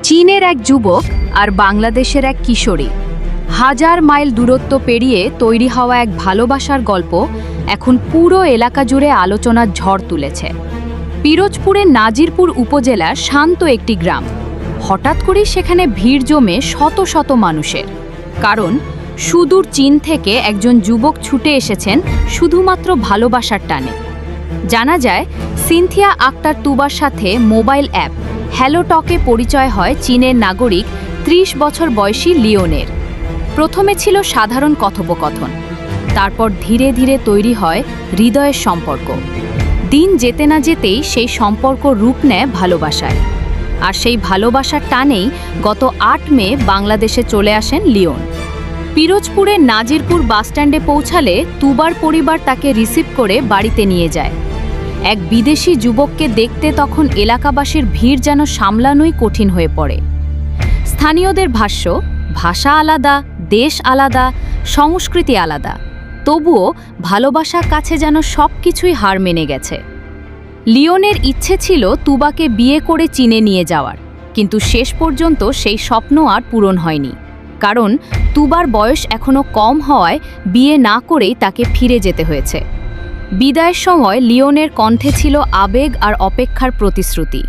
চীনের এক যুবক আর বাংলাদেশের এক কিশোরী হাজার মাইল দূরত্ব পেরিয়ে তৈরি হওয়া এক ভালোবাসার গল্প এখন পুরো এলাকা জুড়ে আলোচনার ঝড় তুলেছে। পিরোজপুরের নাজিরপুর উপজেলার শান্ত একটি গ্রাম। হঠাৎ করেই সেখানে ভিড় জমে শত শত মানুষের। কারণ সুদূর চীন থেকে একজন যুবক ছুটে এসেছেন শুধুমাত্র ভালোবাসার টানে। জানা যায় সিনথিয়া আক্তার তুবার সাথে মোবাইল অ্যাপ হ্যালো টকে পরিচয় হয় চীনের নাগরিক ৩০ বছর বয়সী লিওনের। প্রথমে ছিল সাধারণ কথোপকথন, তারপর ধীরে ধীরে তৈরি হয় হৃদয়ের সম্পর্ক। দিন যেতে না যেতেই সেই সম্পর্ক রূপ নেয় ভালোবাসায়। আর সেই ভালোবাসার টানেই গত ৮ মে বাংলাদেশে চলে আসেন লিওন। পিরোজপুরের নাজিরপুর বাসস্ট্যান্ডে পৌঁছালে তুবার পরিবার তাকে রিসিভ করে বাড়িতে নিয়ে যায়। এক বিদেশি যুবককে দেখতে তখন এলাকাবাসীর ভিড় যেন সামলানোই কঠিন হয়ে পড়ে। স্থানীয়দের ভাষ্য, ভাষা আলাদা, দেশ আলাদা, সংস্কৃতি আলাদা, তবুও ভালোবাসার কাছে যেন সব কিছুই হার মেনে গেছে। লিওনের ইচ্ছে ছিল তুবাকে বিয়ে করে চীনে নিয়ে যাওয়ার, কিন্তু শেষ পর্যন্ত সেই স্বপ্ন আর পূরণ হয়নি। কারণ তুবার বয়স এখনও কম হওয়ায় বিয়ে না করেই তাকে ফিরে যেতে হয়েছে। বিদায়ের সময় লিওনের কণ্ঠে ছিল আবেগ আর অপেক্ষার প্রতিশ্রুতি।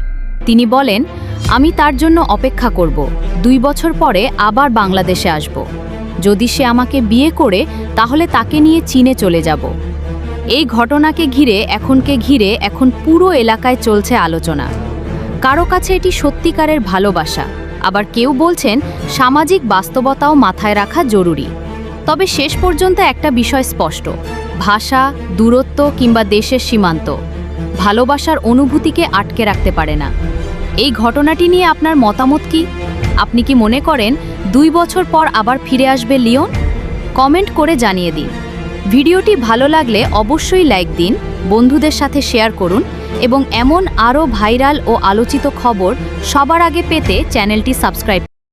তিনি বলেন, আমি তার জন্য অপেক্ষা করব, 2 বছর পরে আবার বাংলাদেশে আসব। যদি সে আমাকে বিয়ে করে তাহলে তাকে নিয়ে চীনে চলে যাব। এই ঘটনাকে ঘিরে এখন পুরো এলাকায় চলছে আলোচনা। কারো কাছে এটি সত্যিকারের ভালোবাসা, আবার কেউ বলছেন সামাজিক বাস্তবতাও মাথায় রাখা জরুরি। তবে শেষ পর্যন্ত একটা বিষয় স্পষ্ট, ভাষা, দূরত্ব কিংবা দেশের সীমান্ত ভালোবাসার অনুভূতিকে আটকে রাখতে পারে না। এই ঘটনাটি নিয়ে আপনার মতামত কি? আপনি কি মনে করেন 2 বছর পর আবার ফিরে আসবে লিওন? কমেন্ট করে জানিয়ে দিন। ভিডিওটি ভালো লাগলে অবশ্যই লাইক দিন, বন্ধুদের সাথে শেয়ার করুন এবং এমন আরও ভাইরাল ও আলোচিত খবর সবার আগে পেতে চ্যানেলটি সাবস্ক্রাইব